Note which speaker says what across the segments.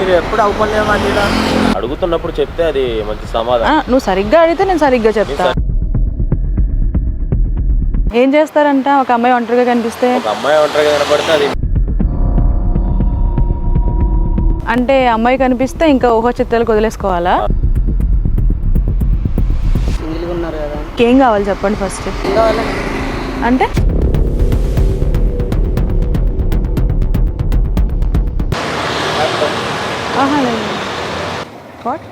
Speaker 1: మీరు ఎప్పుడు అవ్వలేమండి ఇలా అడుగుతున్నప్పుడు చెప్తే అది మంచి సమాధానం.
Speaker 2: నువ్వు సరిగ్గా అడిగితే నేను సరిగ్గా చెప్తా. ఏం చేస్తారంట ఒక అమ్మాయి ఒంటరిగా కనిపిస్తే?
Speaker 1: ఒక అమ్మాయి ఒంటరిగా కనపడితే అది
Speaker 2: అంటే అమ్మాయి కనిపిస్తే ఇంకా ఊహ చిత్రాలకు వదిలేసుకోవాలా?
Speaker 3: సింగిల్గా ఉన్నారు కదా,
Speaker 2: ఏం కావాలి చెప్పండి ఫస్ట్.
Speaker 3: ఏం కావాలి
Speaker 2: అంటే ఆహా లేదు. What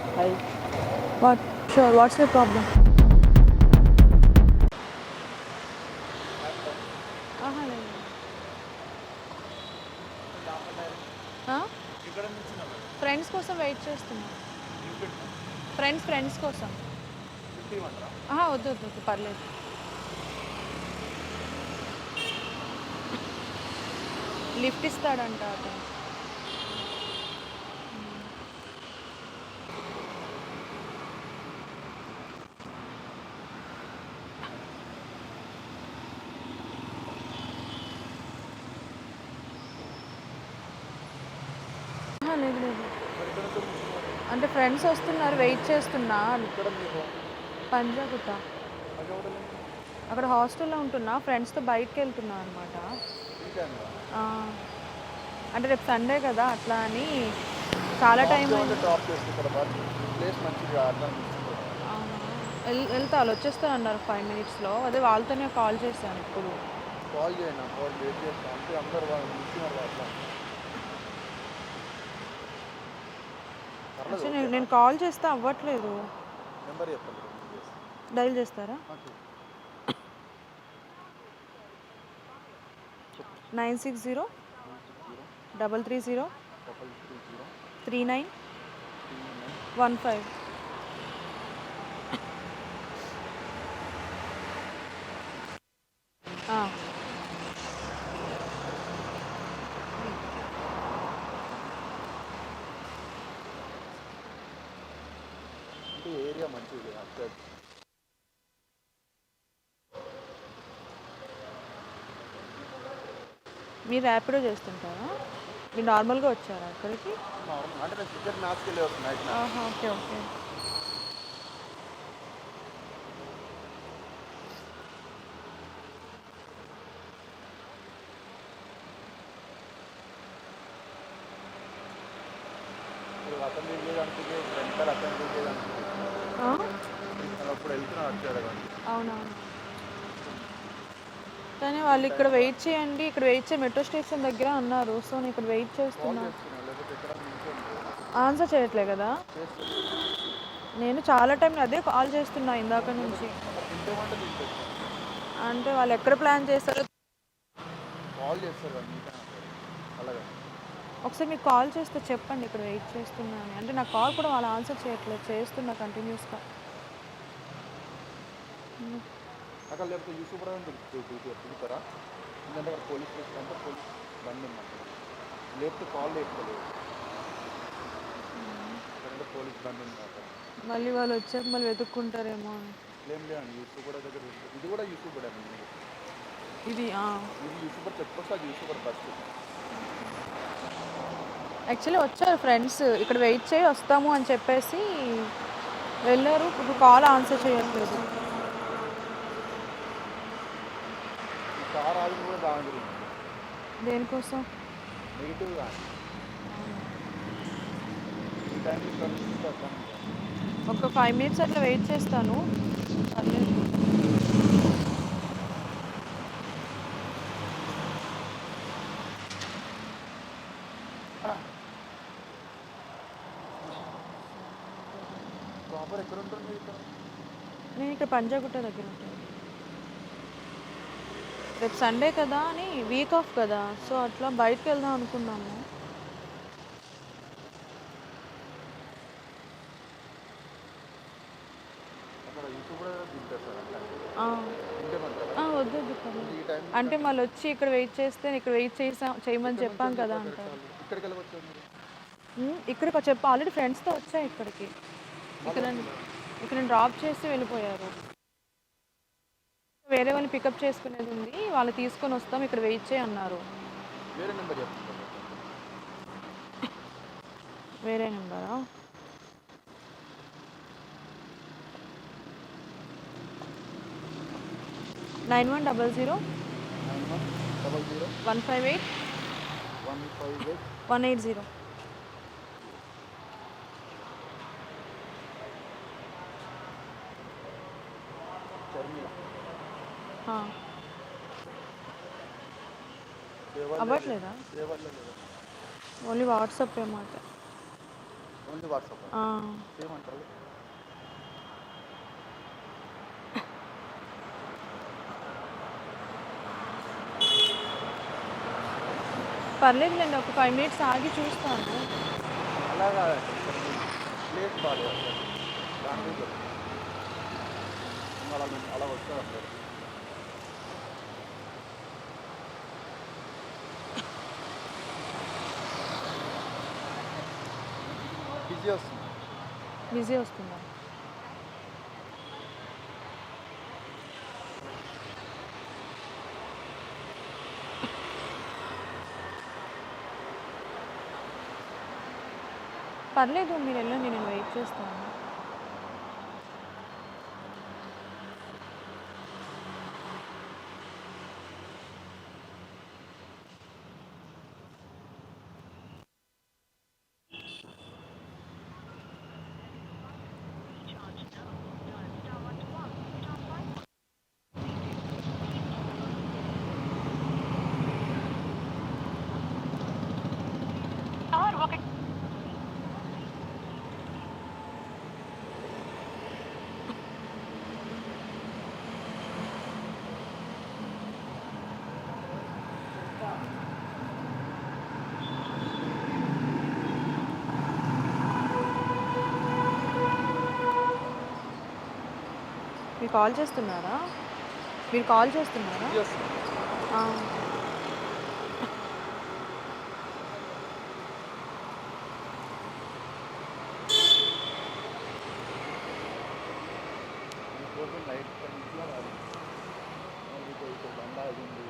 Speaker 2: what sure what's your problem? ఆహా లేదు. ఫ్రెండ్స్ కోసం వెయిట్ చేస్తున్నా. ఫ్రెండ్స్ కోసం. వద్దు వద్దు వద్దు పర్లేదు. లిఫ్ట్ ఇస్తాడంట అతను. లేదు లేదు అంటే ఫ్రెండ్స్ వస్తున్నారు వెయిట్ చేస్తున్నా. పంజాగుట్ట అక్కడ హాస్టల్లో ఉంటున్నా, ఫ్రెండ్స్తో బయటకు వెళ్తున్నా అనమాట. అంటే రేపు సండే కదా అట్లా అని చాలా టైం వెళ్తా వాళ్ళు వచ్చేస్తాను అన్నారు 5 minutesలో. అదే వాళ్ళతోనే కాల్ చేశాను. ఇప్పుడు నేను కాల్ చేస్తే అవ్వట్లేదు. డైల్ చేస్తారా? 9603303915.
Speaker 1: ఏరియా మంచిది.
Speaker 2: మీరు ర్యాపిడో చేస్తుంటారా? మీరు నార్మల్గా వచ్చారా అక్కడికి? Okay okay. అవునవును. కానీ వాళ్ళు ఇక్కడ వెయిట్ చేయండి, ఇక్కడ వెయిట్ చేయ మెట్రో స్టేషన్ దగ్గర అన్నారు. సో నేను ఇక్కడ వెయిట్ చేస్తున్నా. ఆన్సర్ చేయట్లే కదా. నేను చాలా టైం అదే కాల్ చేస్తున్నా ఇందాక నుంచి. అంటే వాళ్ళు ఎక్కడ ప్లాన్ చేస్తారో ఒకసారి మీకు కాల్ చేస్తే చెప్పండి ఇక్కడ వెయిట్ చేస్తున్నా అని. అంటే నా కాల్ కూడా వాళ్ళు ఆన్సర్ చేయట్లేదు, చేస్తున్నా కంటిన్యూస్గా.
Speaker 1: అక్కడ లేకపోతే యూసూపర్ తిరుగుతారా? ఎందుకంటే అక్కడ పోలీస్ స్టేషన్ అంటే పోలీస్ బండి ఉన్నట్టు లేకపోతే కాల్ లేకపోలేదు. అక్కడ పోలీస్ బండి ఉంది అక్కడ.
Speaker 2: మళ్ళీ వాళ్ళు వచ్చాక మళ్ళీ వెతుక్కుంటారేమో అని.
Speaker 1: ఏం లేదండి యూసూపర్ దగ్గర ఇది కూడా యూసూపర్ అండి.
Speaker 2: ఇది
Speaker 1: యూసూపర్ చెప్పుకొస్తే అది యూసూపర్ ఫస్ట్.
Speaker 2: యాక్చువల్లీ వచ్చారు ఫ్రెండ్స్ ఇక్కడ వెయిట్ చేయి వస్తాము అని చెప్పేసి వెళ్ళారు. ఇప్పుడు కాల్ ఆన్సర్ చేయట్లేదు. దేనికోసం? ఒక 5 minutes అట్లా వెయిట్ చేస్తాను. పర్లేదు. నేను ఇక్కడ పంజాగుట్ట దగ్గర ఉంటాను. రేపు సండే కదా అని వీక్ ఆఫ్ కదా, సో అట్లా బయటకు వెళ్దాం అనుకున్నాము. వద్దు అంటే మళ్ళీ వచ్చి ఇక్కడ వెయిట్ చేస్తే ఇక్కడ వెయిట్ చేయమని చెప్పాం కదా అంటారు. ఇక్కడ చెప్పా ఆల్రెడీ ఫ్రెండ్స్తో వచ్చా ఇక్కడికి. ఇక్కడ నేను డ్రాప్ చేసి వెళ్ళిపోయారు. వేరే వాళ్ళని పికప్ చేసుకునేది ఉంది, వాళ్ళు తీసుకొని వస్తాం ఇక్కడ వెయిట్ చేయి అన్నారు. వేరే నెంబరా? 9100
Speaker 1: 9100
Speaker 2: 158
Speaker 1: 158
Speaker 2: 180.
Speaker 1: షర్మిల.
Speaker 2: అవ్వట్లేదా?
Speaker 1: సేవల్లో
Speaker 2: ఓన్లీ వాట్సాప్ ఏమాట.
Speaker 1: ఓన్లీ వాట్సాప్ ఏమంటారు?
Speaker 2: పర్లేదులేండి, ఒక 5 minutes ఆగి చూస్తాను.
Speaker 1: అలాగా ప్లేస్ బాగాలేదు సార్, దాని అలా వస్తారు సార్. బిజీ వస్తుంది.
Speaker 2: బిజీ వస్తుందా? పర్లేదు, మీరు వెళ్ళండి, నేను వెయిట్ చేస్తాను. మీరు కాల్ చేస్తున్నారా?
Speaker 1: బిజీ వస్తుంది.
Speaker 2: ఆ.
Speaker 1: మీకోసం నైట్ నుంచి మీకు బండ అది ఉంది.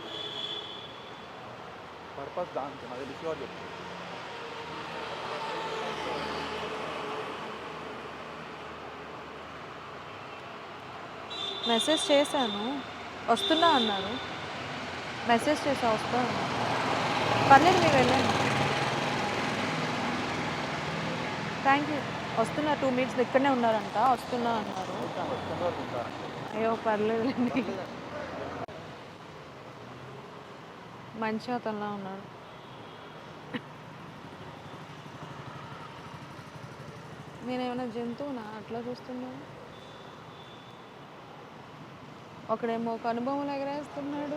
Speaker 1: పర్పస్ దానికి నాకు తెలిసి వాళ్ళు చెప్తారు.
Speaker 2: మెసేజ్ చేశాను, వస్తున్నా అన్నారు. మెసేజ్ చేసా, వస్తా అన్నారు. పర్లేదు, మీరు వెళ్ళండి. Thank you. వస్తున్నా, 2 minutes ఇక్కడనే ఉన్నారంట, వస్తున్నా అన్నారు. అయ్యో పర్లేదులేండి, మంచి అతనిలా ఉన్నాడు. నేనేమైనా జంతువునా అట్లా చూస్తున్నాను? ఒకడేమో ఒక అనుభవం ఎగరేస్తున్నాడు.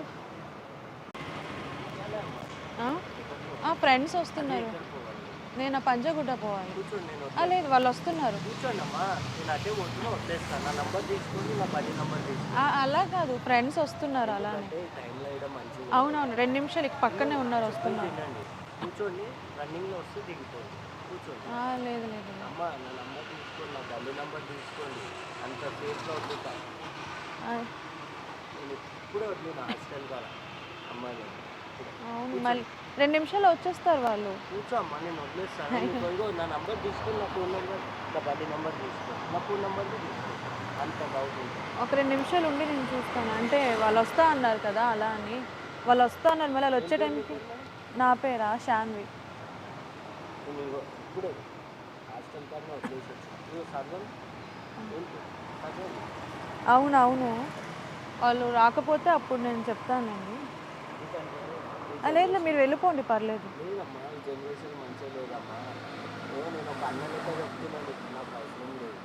Speaker 2: ఫ్రెండ్స్ వస్తున్నారు. నేను ఆ పంజాగుట్ట పోవాలి. లేదు, వాళ్ళు వస్తున్నారు. అలా కాదు, ఫ్రెండ్స్ వస్తున్నారు అలానే. అవునవును, 2 నిమిషాలు ఇక పక్కనే ఉన్నారు, వస్తున్నారు. లేదు లేదు, అవును, మళ్ళీ 2 నిమిషాలు వచ్చేస్తారు వాళ్ళు.
Speaker 3: కూర్చోమ్మా, నేను వదిలేస్తాను. నా నంబర్ తీసుకొని నా ఫోన్ నెంబర్, నా బండి నెంబర్ తీసుకోండి, నా ఫోన్ నెంబర్ తీసుకోండి. అంత డౌట్ ఉంటుంది.
Speaker 2: ఒక 2 నిమిషాలు ఉండి నేను చూస్తాను. అంటే వాళ్ళు వస్తా అన్నారు కదా, అలా అని. వాళ్ళు వస్తా అన్నారు, మళ్ళీ వాళ్ళు వచ్చే టైంకి. నా పేరా శాన్వి.
Speaker 3: ఇప్పుడే హాస్టల్ కానీ వదిలేసి వచ్చాను.
Speaker 2: అవునవును, వాళ్ళు రాకపోతే అప్పుడు నేను చెప్తానండి. లేదు, మీరు వెళ్ళిపోండి, పర్లేదు.
Speaker 3: లేదమ్మా, ఈ జనరేషన్ మంచిగా లేదమ్మా. నేను ఒక అన్న లెక్క చెప్తున్నాను, నాకు అవసరం లేదు.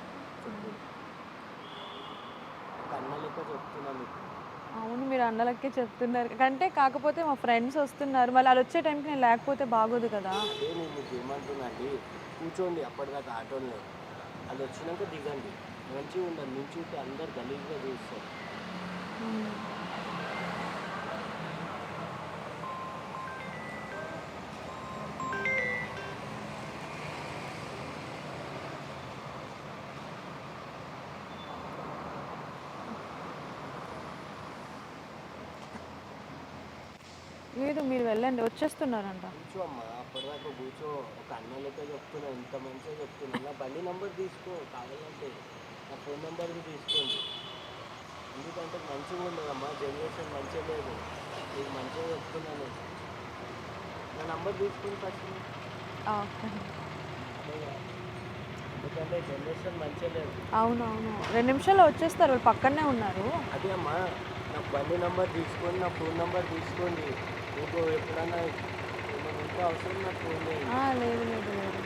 Speaker 3: ఒక అన్న లెక్క చెప్తున్నాను.
Speaker 2: అవును, మీరు అన్నలకే చెప్తున్నారు కంటే, కాకపోతే మా ఫ్రెండ్స్ వస్తున్నారు, మళ్ళీ వాళ్ళు వచ్చే టైంకి నేను లేకపోతే బాగోదు కదా.
Speaker 3: అదే నేను మీకు ఏమంటున్నా అండి, కూర్చోండి అప్పటిదాకా ఆటోలో. అది వచ్చినాక దిగండి, మంచిగా ఉండదు. నుంచి అందరు గలీజ్గా చూస్తారు.
Speaker 2: లేదు, మీరు వెళ్ళండి, వచ్చేస్తున్నారంట.
Speaker 3: కూర్చోమ్మా, అప్పటిదాకా కూర్చో, ఒక అన్న లెక్క చెప్తున్నా, ఇంత మంచిగా చెప్తున్నా. నా బండి నెంబర్ తీసుకో, కావాలంటే నా ఫోన్ నెంబర్ తీసుకోండి. ఎందుకంటే మంచిగా ఉండదమ్మా, జనరేషన్ మంచిగా లేదు. నీకు మంచిగా చెప్తున్నాను, నా నంబర్ తీసుకుని ఫస్ట్. ఎందుకంటే జనరేషన్ మంచిగా లేదు.
Speaker 2: అవునవును, 2 నిమిషాల్లో వచ్చేస్తారు, వాళ్ళు పక్కనే ఉన్నారు.
Speaker 3: అదే అమ్మా, నా బండి నెంబర్ తీసుకొని, నా ఫోన్ నెంబర్ తీసుకోండి. మీకు ఎప్పుడన్నా ఏమైనా ఉంటే అవసరం నాకు ఫోన్ చేయండి.
Speaker 2: లేదు లేదు లేదు,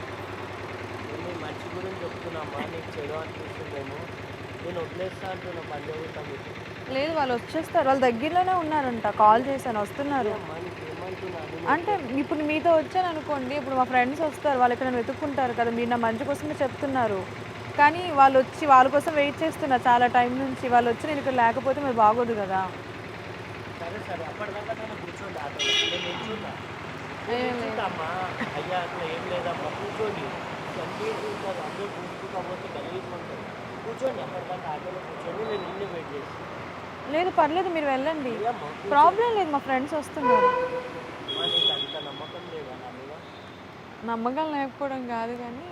Speaker 3: నేను మంచి గురించి చెప్తున్నామ్మా, నీకు చెడు అనిపిస్తుందేమో. నేను వదిలేస్తా అంటున్నా, బండి అవుతాం మీకు.
Speaker 2: లేదు వాళ్ళు వచ్చేస్తారు, వాళ్ళ దగ్గరలోనే ఉన్నారంట, కాల్ చేశాను వస్తున్నారు.
Speaker 3: అమ్మా నీకు ఏమంటున్నాను,
Speaker 2: అంటే ఇప్పుడు మీతో వచ్చాను అనుకోండి, ఇప్పుడు మా ఫ్రెండ్స్ వస్తారు, వాళ్ళు ఇక్కడ వెతుక్కుంటారు కదా, మీరు నా మంచి కోసమే చెప్తున్నారు. కానీ వాళ్ళు వచ్చి వాళ్ళ కోసం వెయిట్ చేస్తున్నారు చాలా టైం నుంచి. వాళ్ళు వచ్చి నేను ఇక్కడ లేకపోతే మరి బాగోదు కదా.
Speaker 3: సరే సరే, అప్పటిదాకా నేను కూర్చోండి ఆటోలో, నేను నిల్చుంటా.
Speaker 2: ఏం లేదు.
Speaker 3: కూర్చుంటామ్మా, అయ్యా అట్లా ఏం లేదమ్మా, కూర్చోండి. అన్నీ ఉంటారు, అందరూ కూర్చుకోకపోతే గలీజ్ ఉంటుంది. కూర్చోండి, అప్పటిదాకా ఆటోలో కూర్చోండి, నేను ఇల్లు వెయిట్ చేస్తాను.
Speaker 2: లేదు పర్లేదు, మీరు వెళ్ళండి, ప్రాబ్లం లేదు, మా ఫ్రెండ్స్ వస్తున్నారు.
Speaker 3: నీకు అంత నమ్మకం లేదా నా మీద?
Speaker 2: నమ్మకం లేకపోవడం కాదు కానీ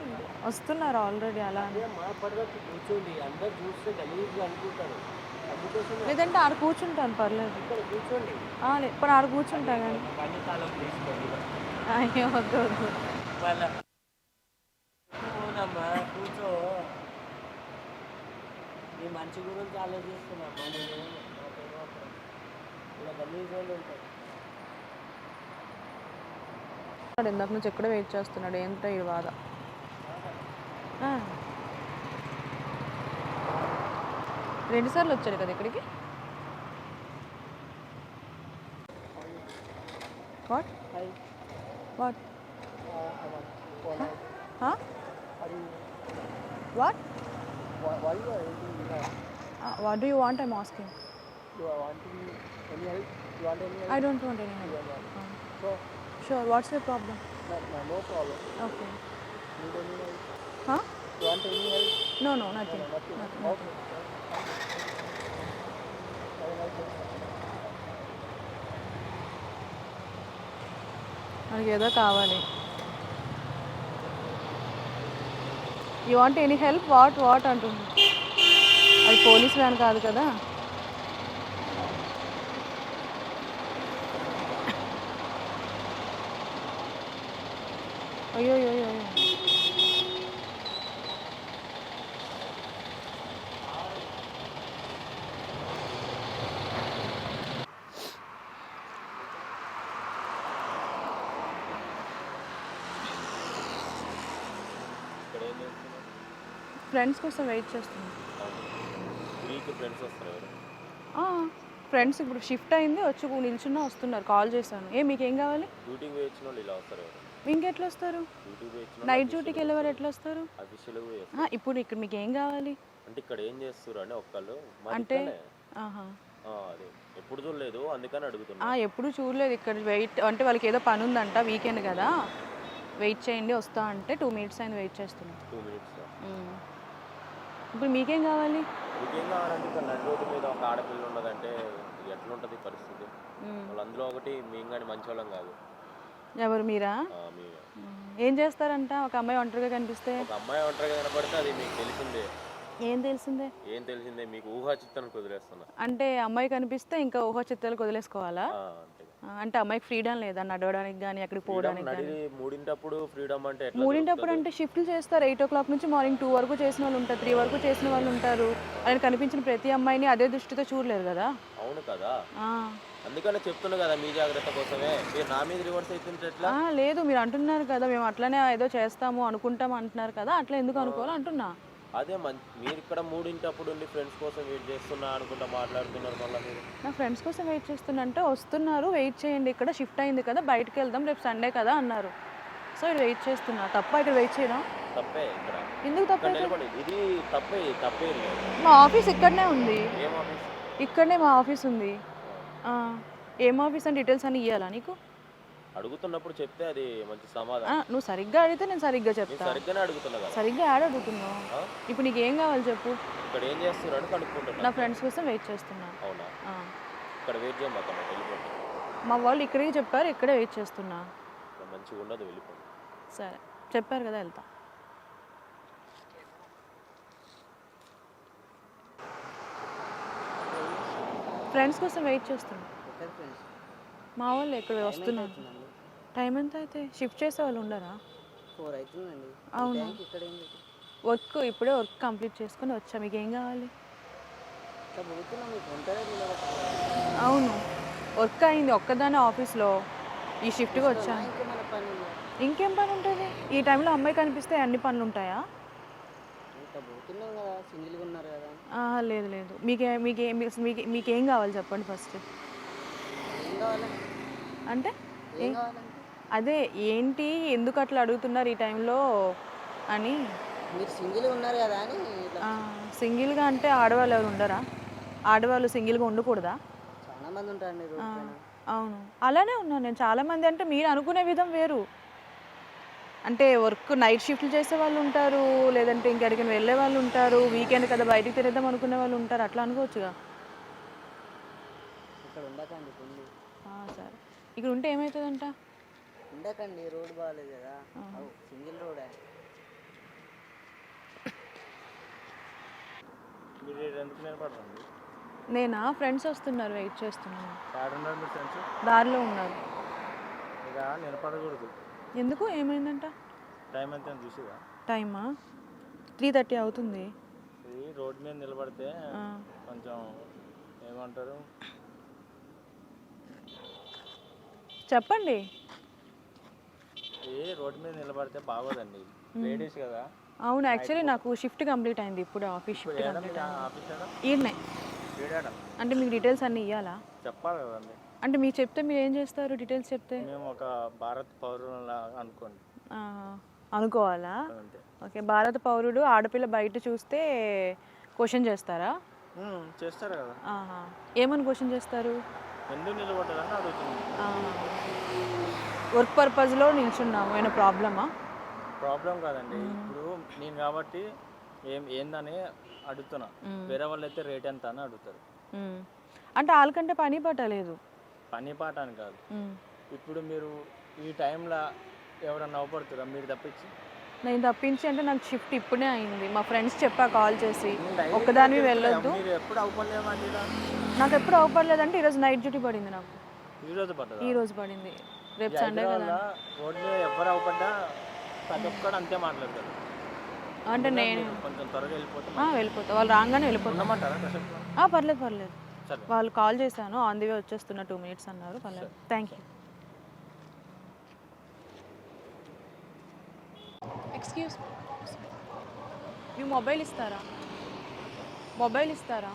Speaker 2: వస్తున్నారు ఆల్రెడీ అలా అని.
Speaker 3: అదే మా పడదాకా కూర్చోండి, అందరు చూస్తే గలీజ్గా అనుకుంటారు. అందుకోసం
Speaker 2: లేదంటే ఆడ కూర్చుంటాను పర్లేదు.
Speaker 3: ఇక్కడ కూర్చోండి.
Speaker 2: ఇప్పుడు ఆడ కూర్చుంటా కానీ.
Speaker 3: బండి తాళం తీసుకోండి.
Speaker 2: అయ్యో వద్దు వద్దు.
Speaker 3: అవునమ్మా, కూర్చో. నీ మంచి గురించి ఆలోచిస్తున్నామ్మా, నేను ఇలా గలీజ్ వాళ్ళు ఉంటారు.
Speaker 2: ఇందాక నుంచి ఎక్కడ వెయిట్ చేస్తున్నాడు, ఏంటో ఈ బాధ. 2 సార్లు వచ్చాడు కదా ఇక్కడికి. What what what what do you want? I'm asking. I don't want any help. Sure. What's your problem?
Speaker 1: No problem.
Speaker 2: Okay.
Speaker 1: Need any help?
Speaker 2: Huh?
Speaker 1: You want any help?
Speaker 2: No, nothing.
Speaker 1: Nothing.
Speaker 2: Nothing.
Speaker 1: Okay. Have a nice day.
Speaker 2: మనకి ఏదో కావాలి. You want any help? What అంటుంది. అది police van కాదు కదా. అయ్యో అయ్యో అయ్యో. ఫ్రెండ్స్ కోసం వెయిట్ చేస్తున్నాను. ఫ్రెండ్స్ ఇప్పుడు షిఫ్ట్ అయింది, వచ్చి నిల్చున్నా వస్తున్నారు, కాల్ చేశాను. మీకేం కావాలి? ఇంకెట్లా వస్తారు? నైట్ డ్యూటీకి వెళ్ళేవారు ఎట్లా వస్తారు? ఇప్పుడు ఇక్కడ మీకు ఏం కావాలి
Speaker 4: అంటే ఇక్కడ ఏం చేస్తారు అని ఒక్కళ్ళు
Speaker 2: అంటే?
Speaker 4: ఎప్పుడు చూడలేదు అందుకని అడుగుతున్నా.
Speaker 2: ఎప్పుడు చూడలేదు. ఇక్కడ వెయిట్ అంటే వాళ్ళకి ఏదో పని ఉందంట, వీకెండ్ కదా, వెయిట్ చేయండి వస్తా అంటే 2 minutes అయింది వెయిట్ చేస్తున్నాను.
Speaker 4: 2 minutes.
Speaker 2: ఇప్పుడు మీకేం కావాలి?
Speaker 4: మీకేం కావాలంటే ఇక్కడ నడి రోడ్డు మీద ఒక ఆడపిల్ల ఉన్నదంటే ఎట్లుంటుంది పరిస్థితి? వాళ్ళు అందులో ఒకటి మేము కానీ మంచి వాళ్ళం కాదు.
Speaker 2: ఎవరు మీరా? ఏం చేస్తారంట? ఒక అమ్మాయి ఒంటరిగా కనిపిస్తే?
Speaker 4: ఒక అమ్మాయి ఒంటరిగా కనపడితే అది మీకు తెలిసిందే.
Speaker 2: ఏం తెలిసిందే?
Speaker 4: మీకు ఊహా చిత్తానికి వదిలేస్తున్నా.
Speaker 2: అంటే అమ్మాయి కనిపిస్తే ఇంకా ఊహా చిత్తాలకు వదిలేసుకోవాలా? అంటే అమ్మాయికి ఫ్రీడమ్ లేదా నడవడానికి కానీ అక్కడికి పోవడానికి?
Speaker 4: 3 ఫ్రీడమ్ అంటే
Speaker 2: 3 అంటే షిఫ్ట్లు చేస్తారు. 8 o'clock నుంచి మార్నింగ్ 2 వరకు చేసిన వాళ్ళు ఉంటారు, 3 వరకు చేసిన వాళ్ళు ఉంటారు. ఆయన కనిపించిన ప్రతి అమ్మాయిని అదే దృష్టితో చూడలేరు కదా.
Speaker 4: అవును కదా, అందుకనే చెప్తున్నా కదా మీ జాగ్రత్త కోసమే. మీరు నా మీద రివర్స్ అవుతుంటే ఎట్లా?
Speaker 2: లేదు, మీరు అంటున్నారు కదా మేము అట్లనే ఏదో చేస్తాము అనుకుంటాం అంటున్నారు కదా, అట్లా ఎందుకు అనుకోవాలి అంటున్నా.
Speaker 4: అదే మీరు ఇక్కడ 3 ఉండి ఫ్రెండ్స్ కోసం వెయిట్ చేస్తున్నా అనుకుంటా మాట్లాడుతున్నారు. మళ్ళీ మీరు
Speaker 2: నా ఫ్రెండ్స్ కోసం వెయిట్ చేస్తున్నా అంటే వస్తున్నారు, వెయిట్ చేయండి, ఇక్కడ షిఫ్ట్ అయింది కదా, బయటకు వెళ్దాం, రేపు సండే కదా అన్నారు. సో ఇక్కడ వెయిట్ చేస్తున్నా. తప్ప ఇక్కడ వెయిట్ చేయడం?
Speaker 4: తప్పే. ఇక్కడ
Speaker 2: ఎందుకు తప్పే?
Speaker 4: ఇది తప్పే.
Speaker 2: మా ఆఫీస్ ఇక్కడనే ఉంది.
Speaker 4: ఏం ఆఫీస్?
Speaker 2: ఇక్కడనే మా ఆఫీస్ ఉంది. ఏం ఆఫీస్ అని డీటెయిల్స్ అని ఇవ్వాలా నీకు?
Speaker 4: అడుగుతున్నప్పుడు చెప్తే అది మంచి సమాధానం.
Speaker 2: నువ్వు సరిగ్గా అడిగితే నేను సరిగ్గా చెప్తా.
Speaker 4: సరిగ్గానే అడుగుతున్నా కదా.
Speaker 2: సరిగ్గా యాడ్ అడుగుతున్నావు. ఇప్పుడు నీకు ఏం కావాలి చెప్పు.
Speaker 4: ఇక్కడ ఏం చేస్తున్నాడు కనుక్కుంటున్నా.
Speaker 2: నా ఫ్రెండ్స్ కోసం వెయిట్ చేస్తున్నా.
Speaker 4: అవునా? ఇక్కడ వెయిట్ చేయమాక, వెళ్ళిపోతా.
Speaker 2: మా వాళ్ళు ఇక్కడికి చెప్పారు, ఇక్కడే వెయిట్ చేస్తున్నా.
Speaker 4: మంచిగా ఉండదు, వెళ్ళిపోండి.
Speaker 2: సరే చెప్పారు కదా, వెళ్తా. ఫ్రెండ్స్ కోసం వెయిట్ చేస్తున్నా.
Speaker 3: ఎక్కడ ఫ్రెండ్స్?
Speaker 2: మా వాళ్ళు ఇక్కడ వస్తున్నారు. టైం ఎంత అయితే? షిఫ్ట్ చేసే వాళ్ళు ఉండరా?
Speaker 3: 4 అవుతుందండి.
Speaker 2: అవును.
Speaker 3: ఇక్కడ ఏంటి?
Speaker 2: ఇప్పుడే వర్క్ కంప్లీట్ చేసుకొని వచ్చా. మీకు ఏం కావాలి?
Speaker 3: ఇట్లా పోతున్నాం, మీకు ఉంటారా?
Speaker 2: అవును, వర్క్ అయింది ఒక్కదానే ఆఫీస్లో. ఈ షిఫ్ట్కి వచ్చాను.
Speaker 3: ఇంకేమైనా పని ఉందా?
Speaker 2: ఇంకేం పని ఉంటుంది? ఈ టైంలో అమ్మాయి కనిపిస్తే అన్ని పనులు ఉంటాయా?
Speaker 3: ఇట్లా పోతున్నాం కదా, సింగిల్గా ఉన్నారు కదా.
Speaker 2: లేదు లేదు. మీకేం కావాలి చెప్పండి ఫస్ట్.
Speaker 3: ఏం కావాలి
Speaker 2: అంటే
Speaker 3: ఏం కావాలంటే
Speaker 2: అదే ఏంటి, ఎందుకు అట్లా అడుగుతున్నారు ఈ టైంలో అని.
Speaker 3: మీరు సింగిల్గా ఉన్నారు కదా అని ఇట్లా.
Speaker 2: సింగిల్గా అంటే ఆడవాళ్ళు ఎవరు ఉండరా? ఆడవాళ్ళు సింగిల్గా ఉండకూడదా?
Speaker 3: చాలా మంది ఉంటారండి రోడ్ పైన.
Speaker 2: అవును, అలానే ఉన్నాను నేను. చాలామంది అంటే మీరు అనుకునే విధం వేరు. అంటే వర్క్ నైట్ షిఫ్ట్లు చేసే వాళ్ళు ఉంటారు, లేదంటే ఇంకెక్కడికి వెళ్ళే వాళ్ళు ఉంటారు, వీకెండ్ కదా బయటికి తినేద్దాం అనుకునే వాళ్ళు ఉంటారు. అట్లా అనుకోవచ్చుగా.
Speaker 3: ఇక్కడ ఉండకండి కొన్ని.
Speaker 2: సరే, ఇక్కడ ఉంటే ఏమవుతుందంట?
Speaker 3: ఉండకండి, రోడ్ బాగాలేదు కదా. సింగిల్ రోడే.
Speaker 4: మీరు ఎందుకు నిలబడరండి?
Speaker 2: నేనా? ఫ్రెండ్స్ వస్తున్నారు, వెయిట్ చేస్తున్నాను.
Speaker 4: ఉన్నారు మీ ఫ్రెండ్స్?
Speaker 2: దారిలో ఉన్నారు.
Speaker 4: ఇక నిలబడకూడదు.
Speaker 2: ఎందుకు? ఏమైందంట?
Speaker 4: టైం ఎంత చూసిగా?
Speaker 2: టైమా? 3:30 అవుతుంది.
Speaker 4: ఇది రోడ్ మీద నిలబడితే కొంచెం ఏమంటారు,
Speaker 2: చెప్పండి.
Speaker 4: రోడ్ మీద నిలబడితే బాగోదండి, లేడీస్ కదా.
Speaker 2: అవును, యాక్చువల్లీ నాకు షిఫ్ట్ కంప్లీట్ అయింది ఇప్పుడు. ఆఫీస్ షిఫ్ట్ కంప్లీట్ అయింది. ఈయనే అంటే మీకు డీటెయిల్స్ అన్నీ ఇవ్వాలా?
Speaker 4: చెప్పాలి కదండి.
Speaker 2: అంటే మీకు చెప్తే మీరు ఏం చేస్తారు? డీటెయిల్స్ చెప్తే
Speaker 4: మేము ఒక భారత్ పౌరులా అనుకోండి.
Speaker 2: అనుకోవాలా?
Speaker 4: అంతే.
Speaker 2: ఓకే, భారత పౌరుడు ఆడపిల్ల బయట చూస్తే క్వశ్చన్ చేస్తారా?
Speaker 4: చేస్తారు కదా.
Speaker 2: ఏమని క్వశ్చన్ చేస్తారు?
Speaker 4: ఎందుకు నిలబడ్డారని అడుగుతున్నాను.
Speaker 2: వర్క్ పర్పస్లో నిల్చున్నాము, ఏమైనా ప్రాబ్లమా?
Speaker 4: ప్రాబ్లం కాదండి, ఇప్పుడు నేను కాబట్టి ఏందని అడుగుతున్నా. వేరే వాళ్ళు అయితే రేట్ ఎంత అని అడుగుతారు.
Speaker 2: అంటే వాళ్ళకంటే పని పట్టలేదు.
Speaker 4: పని పాట అని కాదు, ఇప్పుడు మీరు ఈ టైంలో ఎవరన్నా అవపడుతురా మీరు తప్పించి?
Speaker 2: నేను తప్పించి అంటే నాకు షిఫ్ట్ ఇప్పుడే అయింది. మా ఫ్రెండ్స్ చెప్పా కాల్ చేసి, ఒక్కదానివి వెళ్ళొద్దు.
Speaker 4: మీరు ఎప్పుడు అవపడలేమండి?
Speaker 2: నాకు ఎప్పుడు అవపడలేదంటే ఈరోజు నైట్ డ్యూటీ పడింది నాకు. ఈరోజు పడింది, రేపు సండే కదా.
Speaker 4: రోడ్ మీద ఎవరు అవపడ్డా ప్రతి ఒక్కడు అంతే మాట్లాడతారు.
Speaker 2: అంటే నేను
Speaker 4: కొంచెం త్వరగా
Speaker 2: వెళ్ళిపోతా. వాళ్ళు రాగానే వెళ్ళిపోతామంటారా? పర్లేదు పర్లేదు. వాళ్ళు కాల్ చేశాను, ఆన్ ది వే వచ్చేస్తున్న 2 minutes అన్నారు. పర్లేదు, thank you. Excuse me mobile ఇస్తారా? మొబైల్ ఇస్తారా?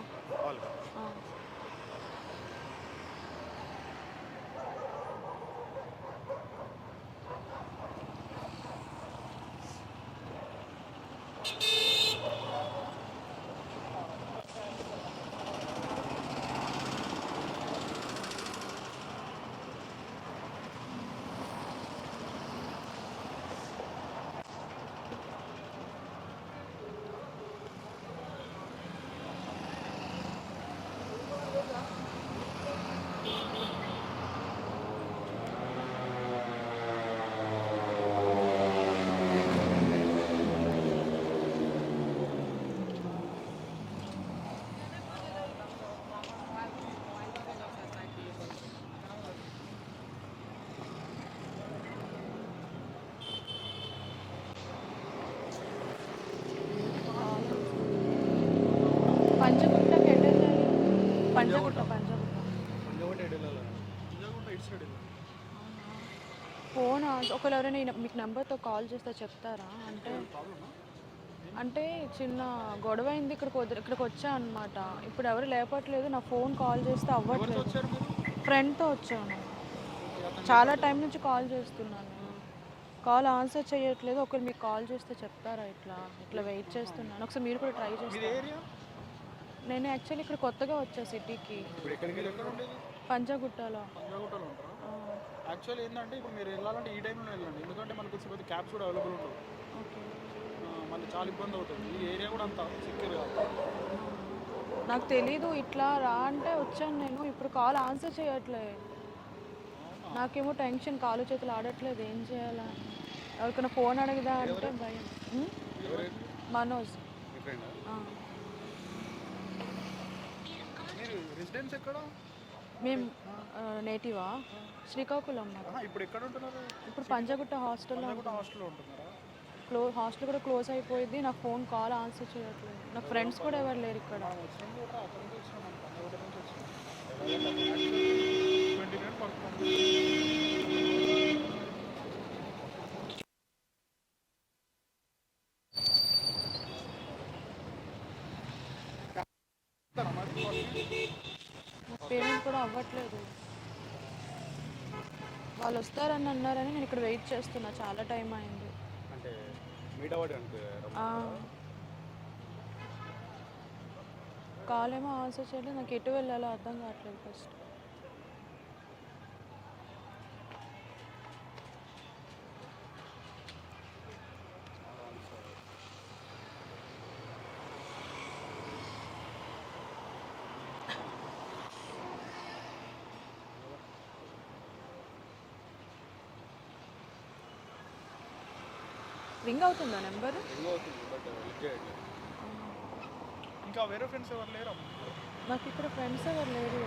Speaker 2: పంచగుట్టకి వెళ్ళాలి. పంచగుట్ట ఫోన్ ఒకవేళ ఎవరైనా మీకు నెంబర్తో కాల్ చేస్తే చెప్తారా? అంటే చిన్న గొడవ అయింది, ఇక్కడికి వచ్చా అనమాట. ఇప్పుడు ఎవరు లేపట్లేదు, నా ఫోన్ కాల్ చేస్తే అవ్వట్లేదు. ఫ్రెండ్తో వచ్చాను, చాలా టైం నుంచి కాల్ చేస్తున్నాను, కాల్ ఆన్సర్ చేయట్లేదు. ఒకరు మీకు కాల్ చేస్తే చెప్తారా? ఇట్లా వెయిట్ చేస్తున్నాను, ఒకసారి మీరు కూడా ట్రై చేస్తారు. నేను యాక్చువల్లీ ఇక్కడ కొత్తగా వచ్చా సిటీకి. పంచగుట్టలో.
Speaker 1: యాక్చువల్లీ ఏంటంటే ఇప్పుడు మీరు వెళ్ళాలంటే ఈ టైంలో వెళ్ళండి, ఎందుకంటే మనకు వచ్చి క్యాబ్స్ కూడా అవైలబుల్ ఉండవు. మళ్ళీ చాలా ఇబ్బంది అవుతుంది. ఈ ఏరియా కూడా అంత సెక్యూర్ కాదు.
Speaker 2: నాకు తెలీదు, ఇట్లా రా అంటే వచ్చాను నేను. ఇప్పుడు కాల్ ఆన్సర్ చేయట్లే. నాకేమో టెన్షన్, కాలు చేతులు ఆడట్లేదు, ఏం చేయాలా? ఎవరికైనా ఫోన్ అడగదా అంటే భయం. మనోజ్.
Speaker 1: మీ ఫ్రెండ్
Speaker 2: ఆ.
Speaker 1: మీరు రెసిడెన్స్ ఎక్కడ?
Speaker 2: మేము నేటివా శ్రీకాకుళం మాది.
Speaker 1: ఇప్పుడు ఎక్కడ ఉంటున్నారు?
Speaker 2: ఇప్పుడు పంజాగుట్ట హాస్టల్లో
Speaker 1: కూడా హాస్టల్లో ఉంటున్నారా?
Speaker 2: హాస్టల్ కూడా క్లోజ్ అయిపోయింది. నా ఫోన్ కాల్ ఆన్సర్ చేయట్లేదు. నా ఫ్రెండ్స్ కూడా ఎవరు లేరు ఇక్కడ.
Speaker 1: వచ్చినాం కూడా అక్కడ నుంచి వచ్చినాం, మనం పంజాగుట్ట నుంచి వచ్చినాం. 20 minutes పడుతుంది.
Speaker 2: పేమెంట్ కూడా అవ్వట్లేదు. వాళ్ళు వస్తారని అన్నారని నేను ఇక్కడ వెయిట్ చేస్తున్నా, చాలా టైం అయింది.
Speaker 1: అంటే మీట్ అవ్వడం అనుకోయారు.
Speaker 2: కాల్ ఏమో ఆన్సర్ చేయలేదు. నాకు ఎటు వెళ్ళాలో అర్థం కావట్లేదు ఫస్ట్. రింగ్ అవుతుందా నెంబర్?
Speaker 1: ఇంకా వేరే ఫ్రెండ్స్ ఎవరు లేరు?
Speaker 2: నాకు ఇక్కడ ఫ్రెండ్స్ ఎవరు లేరు.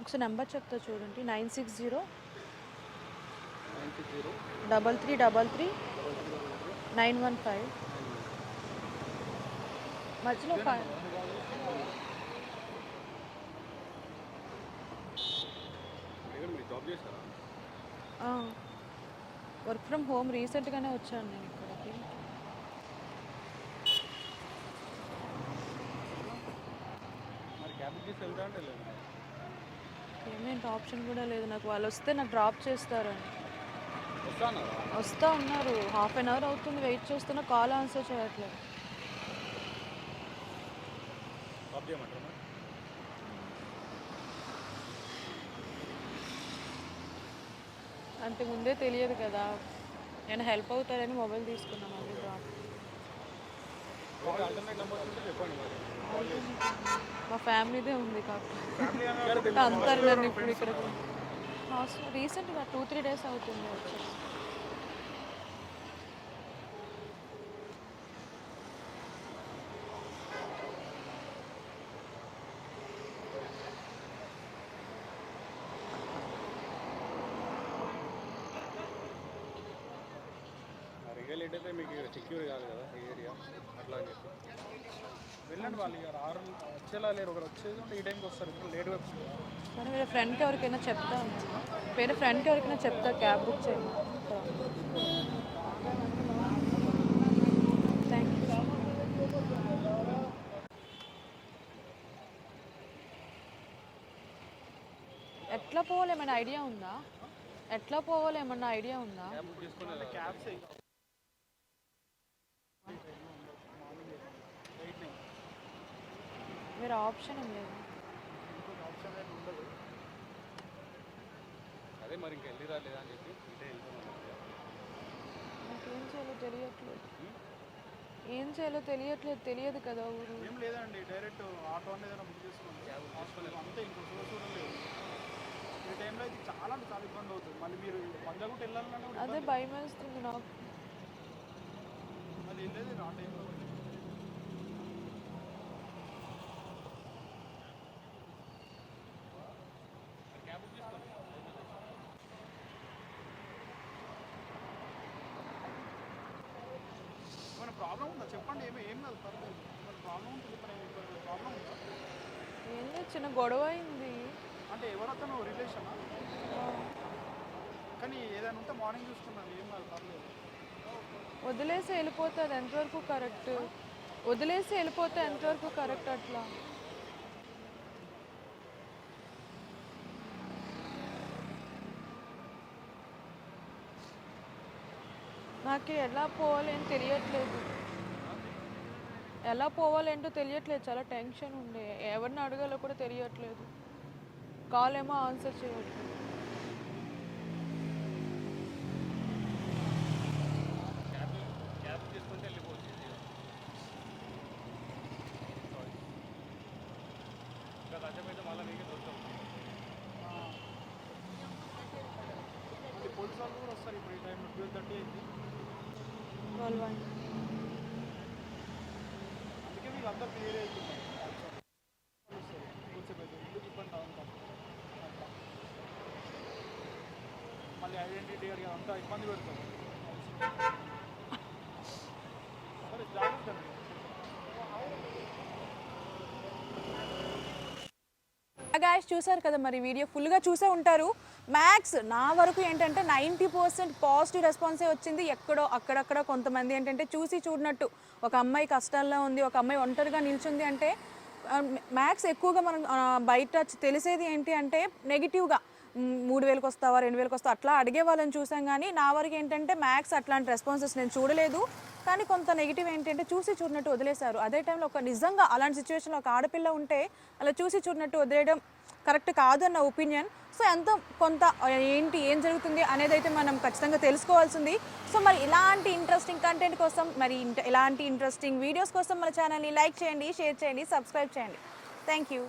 Speaker 2: ఒకసారి నెంబర్ చెప్తా చూడండి. 960 3333 915. మధ్యలో వర్క్ ఫ్రమ్ హోమ్ రీసెంట్గానే వచ్చాను నేను ఇక్కడికి. పేమెంట్ ఆప్షన్ కూడా లేదు నాకు. వాళ్ళు వస్తే నాకు డ్రాప్ చేస్తారని వస్తా ఉన్నారు. హాఫ్ అన్ అవర్ అవుతుంది వెయిట్ చేస్తున్నా, కాల్ ఆన్సర్ చేయట్లేదు. అంటే ముందే తెలియదు కదా, నేను హెల్ప్ అవుతారని మొబైల్ తీసుకున్నాను. మళ్ళీ డ్రాప్. మా ఫ్యామిలీదే ఉంది కాకపోతే అంటారు నన్ను ఇప్పుడు ఇక్కడ. రీసెంట్గా 2-3 days అవుతుంది వచ్చేసి.
Speaker 1: లేట్ అయితే మీకు సెక్యూర్ కాదు కదా ఈ ఏరియా, అట్లా అని చెప్పి వెళ్ళండి. వాళ్ళు ఇక వచ్చేలా లేరు. ఒకరు వచ్చేది ఉంటే ఈ టైంకి వస్తారు, ఇప్పుడు లేట్గా వస్తుంది.
Speaker 2: సరే వేరే ఫ్రెండ్కి ఎవరికైనా చెప్తా, వేరే ఫ్రెండ్కి ఎవరికైనా చెప్తా క్యాబ్ బుక్ చేయండి. Thank you. ఎట్లా పోవాలి ఏమైనా ఐడియా ఉందా? ఎట్లా పోవాలి ఏమన్నా ఐడియా ఉందా?
Speaker 1: క్యాబ్స్
Speaker 2: వేరే ఆప్షన్ ఏం లేదు.
Speaker 1: అదే మరి ఇంకా వెళ్ళి రాలేదా అని చెప్పి ఇదే
Speaker 2: నాకేం చేయాలో తెలియట్లేదు. ఏం చేయాలో తెలియట్లేదు. తెలియదు కదా ఊరు.
Speaker 1: ఏం లేదండి, డైరెక్ట్ ఆటో అనేది ఏదైనా బుక్ చేసుకోండి హాస్పిటల్ అంతే. ఇంకో సోర్స్ లేదు ఈ టైంలో. అయితే చాలా అంటే చాలా ఇబ్బంది అవుతుంది. మళ్ళీ మీరు పంజాగుట్ట వెళ్ళాలన్నా కూడా
Speaker 2: అదే భయం వేస్తుంది నాకు.
Speaker 1: మళ్ళీ వెళ్ళేది ఆ టైంలో. ఏమైనా ప్రాబ్లం ఉందా చెప్పండి. ఏం కాదు, పర్లేదు. ఏమైనా ప్రాబ్లం ఉంటుంది, ప్రాబ్లం ఉందా?
Speaker 2: ఏం లేదు, చిన్న గొడవ అయింది.
Speaker 1: అంటే ఎవరతను రిలేషనా? కానీ ఏదైనా ఉంటే మార్నింగ్ చూసుకున్నాను, ఏం కాదు, పర్లేదు.
Speaker 2: వదిలేసి వెళ్ళిపోతుంది ఎంతవరకు కరెక్ట్? వదిలేసి వెళ్ళిపోతే ఎంతవరకు కరెక్ట్? అట్లా నాకు ఎలా పోవాలి అని తెలియట్లేదు. ఎలా పోవాలేంటో తెలియట్లేదు, చాలా టెన్షన్ ఉండే, ఎవరిని అడగాలో కూడా తెలియట్లేదు, కాల్ ఏమో ఆన్సర్ చేయట్లేదు.
Speaker 1: క్యాబ్ తీసుకుంటే వెళ్ళిపోవచ్చు ఇంకా కష్టమైతే మళ్ళీ మీకే దొరుకుతాం. మళ్ళీ పోలీసు వాళ్ళు కూడా వస్తారు ఇప్పుడు ఈ టైంలో 12:30 అయింది. అందుకే మీకు అంతా క్లియర్ అవుతుంది. కొంచెం ఎందుకు ఇబ్బంది అవుతాం అట్లా మళ్ళీ ఐడెంటిటీ అడిగి అంతా ఇబ్బంది పెడతాం. సరే జాగ్రత్త అండి.
Speaker 2: గాయస్ చూసారు కదా, మరి వీడియో ఫుల్గా చూసే ఉంటారు. మ్యాక్స్ నా వరకు ఏంటంటే 90% పాజిటివ్ రెస్పాన్సే వచ్చింది. ఎక్కడో అక్కడక్కడ కొంతమంది ఏంటంటే చూసి చూడనట్టు, ఒక అమ్మాయి కష్టాల్లో ఉంది, ఒక అమ్మాయి ఒంటరిగా నిల్చుంది అంటే మ్యాక్స్ ఎక్కువగా మనం బయట తెలిసేది ఏంటి అంటే నెగిటివ్గా 3,000కి వస్తావా 2,000కి వస్తావా అట్లా అడిగే వాళ్ళని చూసాం. కానీ నా వరకు ఏంటంటే మ్యాక్స్ అట్లాంటి రెస్పాన్సెస్ నేను చూడలేదు. కానీ కొంత నెగిటివ్ ఏంటంటే చూసి చూడనట్టు వదిలేశారు. అదే టైంలో ఒక నిజంగా అలాంటి సిచ్యువేషన్లో ఒక ఆడపిల్ల ఉంటే అలా చూసి చూడనట్టు వదిలేయడం కరెక్ట్ కాదు అన్న ఒపీనియన్. సో ఎంతో కొంత ఏం జరుగుతుంది అనేది అయితే మనం ఖచ్చితంగా తెలుసుకోవాల్సింది. సో మరి ఇలాంటి ఇంట్రెస్టింగ్ కంటెంట్ కోసం, మరి ఇలాంటి ఇంట్రెస్టింగ్ వీడియోస్ కోసం మన ఛానల్ని లైక్ చేయండి, షేర్ చేయండి, సబ్స్క్రైబ్ చేయండి. Thank you.